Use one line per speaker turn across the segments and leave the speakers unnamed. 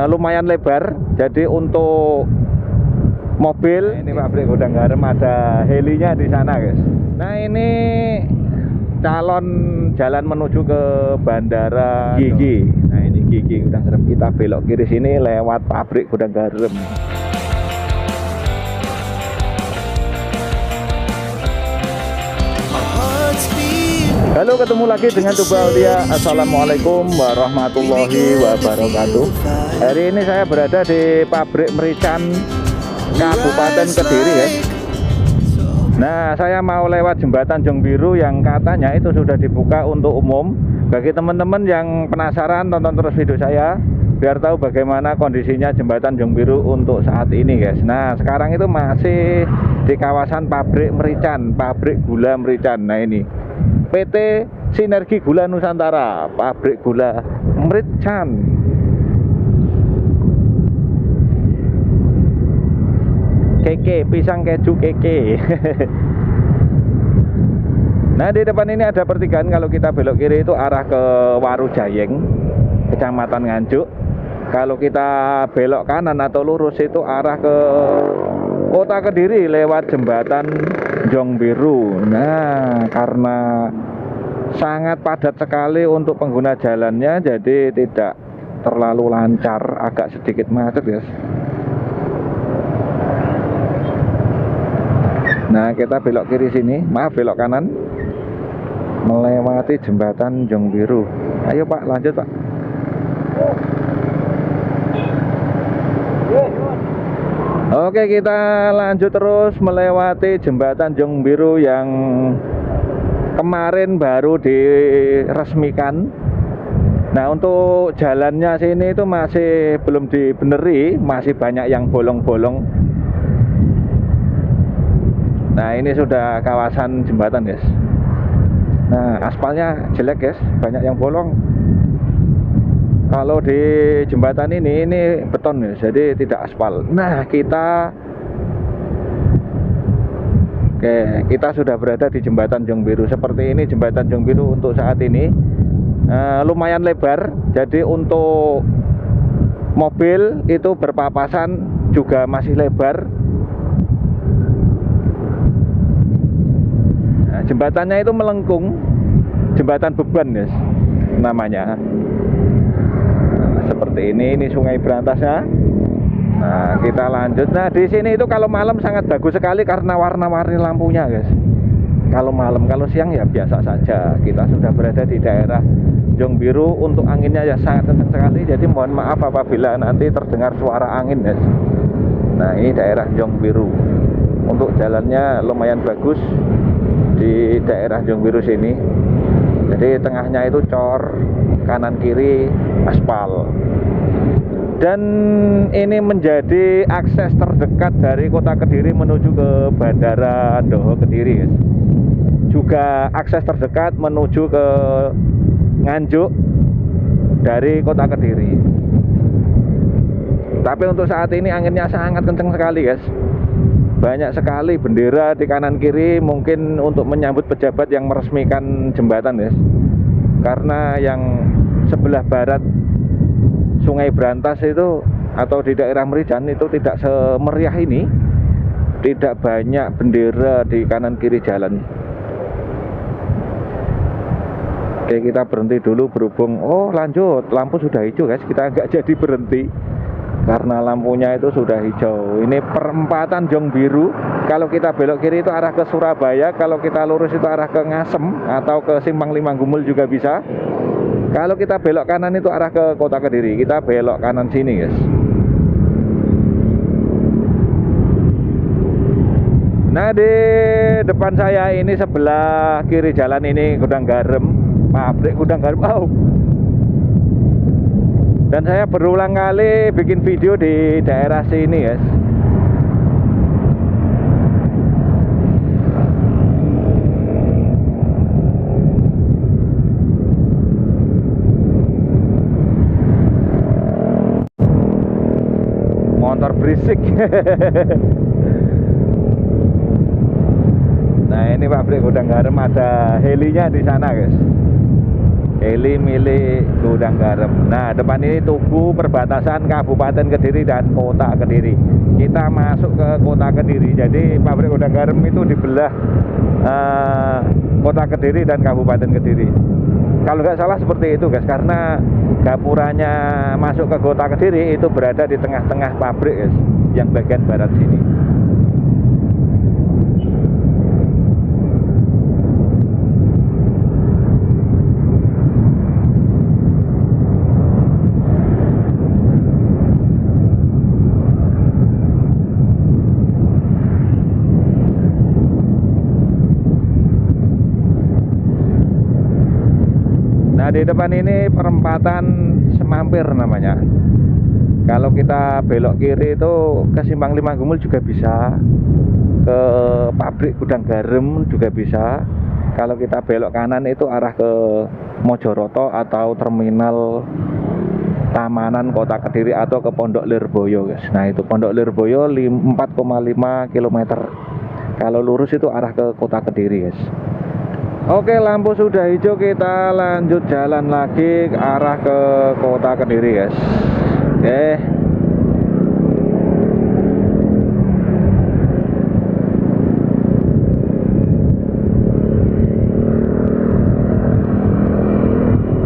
lumayan lebar. Jadi untuk mobil, ini pabrik gudang garam, ada helinya di sana guys. Nah ini calon jalan menuju ke Bandara Gigi. Nah ini Gigi gudang garam, kita belok kiri sini lewat pabrik gudang garam. Halo, ketemu lagi dengan Tuba Aulia. Assalamualaikum warahmatullahi wabarakatuh. Hari ini saya berada di pabrik merican Kabupaten Kediri ya. Nah, saya mau lewat jembatan Jong Biru yang katanya itu sudah dibuka untuk umum. Bagi teman-teman yang penasaran, tonton terus video saya biar tahu bagaimana kondisinya jembatan Jong Biru untuk saat ini guys. Nah, sekarang itu masih di kawasan pabrik merican, pabrik gula merican. Nah ini PT Sinergi Gula Nusantara, pabrik gula merican. Keke, pisang keju keke. Nah di depan ini ada pertigaan. Kalau kita belok kiri itu arah ke Warujayeng, Kecamatan Nganjuk. Kalau kita belok kanan atau lurus itu arah ke Kota Kediri lewat jembatan Jong Biru. Nah, karena sangat padat sekali untuk pengguna jalannya, jadi tidak terlalu lancar, agak sedikit macet guys. Nah, kita belok kiri sini, maaf belok kanan, melewati jembatan Jong Biru. Ayo Pak, lanjut Pak. Oke, kita lanjut terus melewati jembatan Jong Biru yang kemarin baru diresmikan. Nah, untuk jalannya sini itu masih belum dibeneri, masih banyak yang bolong-bolong. Nah, ini sudah kawasan jembatan guys. Nah, aspalnya jelek guys, banyak yang bolong. Kalau di jembatan ini beton ya, jadi tidak aspal. Nah, kita sudah berada di jembatan Jong Biru. Seperti ini jembatan Jong Biru untuk saat ini. Lumayan lebar, jadi untuk mobil itu berpapasan juga masih lebar. Nah, jembatannya itu melengkung, jembatan beban guys namanya. Seperti ini Sungai Berantasnya. Nah, kita lanjut. Nah, di sini itu kalau malam sangat bagus sekali karena warna-warni lampunya, guys. Kalau malam, kalau siang ya biasa saja. Kita sudah berada di daerah Jong Biru. Untuk anginnya ya sangat kencang sekali. Jadi mohon maaf apabila nanti terdengar suara angin, guys. Nah, ini daerah Jong Biru. Untuk jalannya lumayan bagus di daerah Jong Biru sini. Jadi tengahnya itu cor, kanan kiri aspal. Dan ini menjadi akses terdekat dari Kota Kediri menuju ke Bandara Andoho Kediri guys. Juga akses terdekat menuju ke Nganjuk dari Kota Kediri. Tapi untuk saat ini anginnya sangat kencang sekali guys. Banyak sekali bendera di kanan kiri, mungkin untuk menyambut pejabat yang meresmikan jembatan guys. Karena yang sebelah barat Sungai Berantas itu atau di daerah Merican itu tidak semeriah ini, tidak banyak bendera di kanan kiri jalan. Oke, kita berhenti dulu berhubung lanjut, lampu sudah hijau guys, kita nggak jadi berhenti karena lampunya itu sudah hijau. Ini perempatan Jong Biru. Kalau kita belok kiri itu arah ke Surabaya, kalau kita lurus itu arah ke Ngasem atau ke Simpang Lima Gumul juga bisa. Kalau kita belok kanan itu arah ke Kota Kediri. Kita belok kanan sini guys. Nah, di depan saya ini sebelah kiri jalan ini gudang garam, pabrik gudang garam. Dan saya berulang kali bikin video di daerah sini guys. Motor berisik. Nah, ini pabrik gudang garam, ada helinya di sana guys. heli milik gudang garam. Nah, depan ini Tugu, perbatasan Kabupaten Kediri dan Kota Kediri. Kita masuk ke Kota Kediri. Jadi pabrik gudang garam itu dibelah Kota Kediri dan Kabupaten Kediri. Kalau nggak salah seperti itu guys, karena gapuranya masuk ke Kota Kediri itu berada di tengah-tengah pabrik guys, yang bagian barat sini. Nah, di depan ini perempatan Semampir namanya. Kalau kita belok kiri itu ke Simpang Lima Gumul juga bisa, ke pabrik gudang garam juga bisa. Kalau kita belok kanan itu arah ke Mojoroto atau terminal Tamanan Kota Kediri atau ke Pondok Lirboyo guys. Nah, itu Pondok Lirboyo 4,5 km. Kalau lurus itu arah ke Kota Kediri guys. Oke, lampu sudah hijau, kita lanjut jalan lagi ke arah ke Kota Kediri guys. Oke.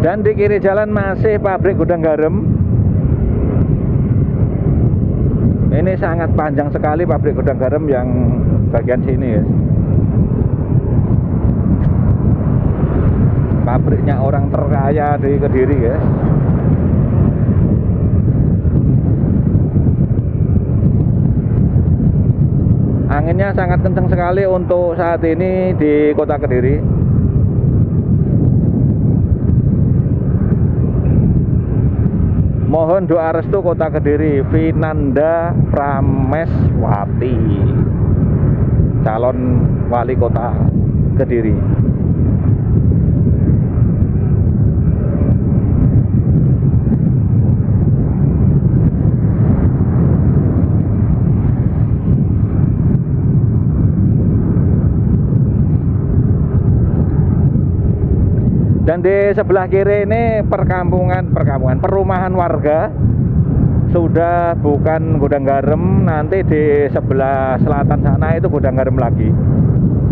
Dan di kiri jalan masih pabrik gudang garam. Ini sangat panjang sekali pabrik gudang garam yang bagian sini guys. Pabriknya orang terkaya di Kediri guys. Anginnya sangat kencang sekali untuk saat ini di Kota Kediri. Mohon doa restu Kota Kediri, Vinanda Prameswati, calon wali kota Kediri. Dan di sebelah kiri ini perumahan warga, sudah bukan gudang garam. Nanti di sebelah selatan sana itu gudang garam lagi.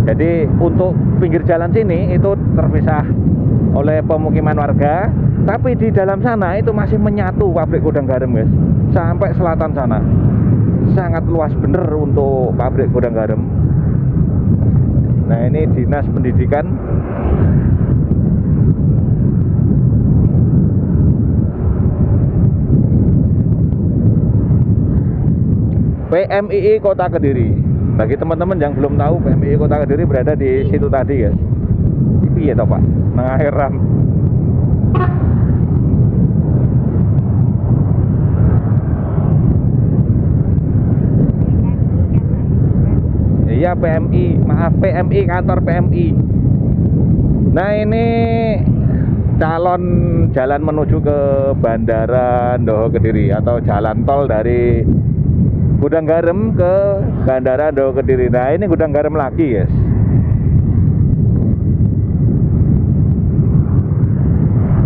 Jadi untuk pinggir jalan sini itu terpisah oleh pemukiman warga, tapi di dalam sana itu masih menyatu pabrik gudang garam guys, sampai selatan sana. Sangat luas bener untuk pabrik gudang garam. Nah, ini Dinas Pendidikan. PMII Kota Kediri. Bagi teman-teman yang belum tahu, PMII Kota Kediri berada di situ tadi guys. Iya toh Pak, nang akhir ram. Iya PMI, maaf PMI, kantor PMI. Nah, ini calon jalan menuju ke Bandara Ndoho Kediri atau jalan tol dari gudang garam ke Bandara Ndoho Kediri. Nah, ini gudang garam lagi guys.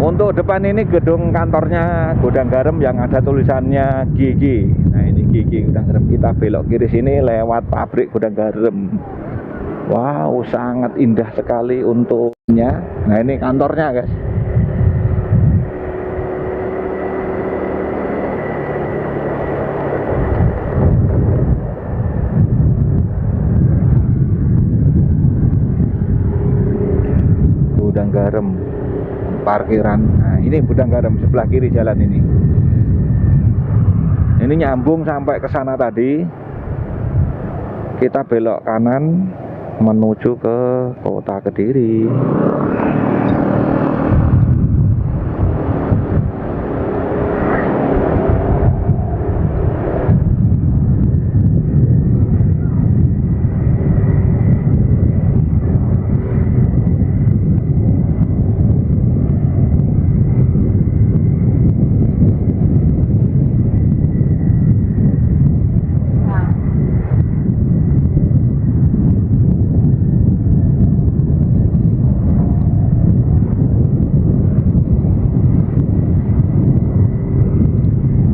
Untuk depan ini gedung kantornya gudang garam yang ada tulisannya GG. Nah, ini GG gudang garam. Kita belok kiri sini lewat pabrik gudang garam. Wow, sangat indah sekali untuknya. Nah, ini kantornya guys. Gudang garam, parkiran. Nah, ini gudang garam sebelah kiri jalan ini. Ini nyambung sampai ke sana tadi. Kita belok kanan menuju ke Kota Kediri.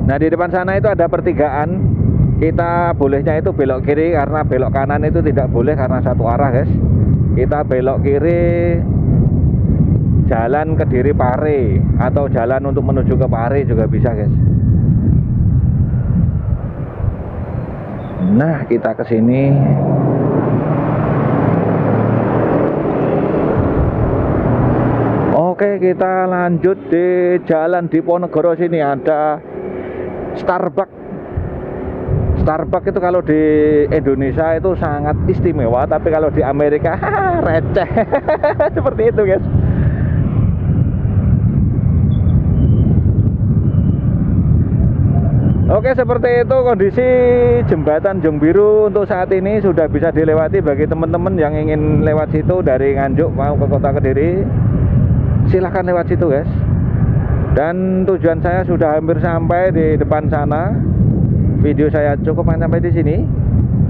Nah di depan sana itu ada pertigaan, kita bolehnya itu belok kiri karena belok kanan itu tidak boleh karena satu arah guys. Kita belok kiri jalan Kediri Pare atau jalan untuk menuju ke Pare juga bisa guys. Nah kita ke sini. Oke, kita lanjut di jalan Diponegoro sini ada Starbucks. Starbucks itu kalau di Indonesia itu sangat istimewa, tapi kalau di Amerika receh. Seperti itu guys. Oke, seperti itu kondisi jembatan Jung Biru untuk saat ini sudah bisa dilewati bagi teman-teman yang ingin lewat situ dari Nganjuk mau ke kota Kediri. Silahkan lewat situ guys. Dan tujuan saya sudah hampir sampai di depan sana. Video saya cukup sampai di sini.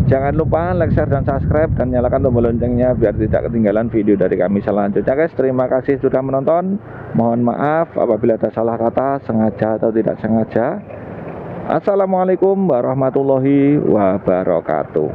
Jangan lupa like, share, dan subscribe dan nyalakan tombol loncengnya biar tidak ketinggalan video dari kami selanjutnya guys. Terima kasih sudah menonton. Mohon maaf apabila ada salah kata, sengaja atau tidak sengaja. Assalamualaikum warahmatullahi wabarakatuh.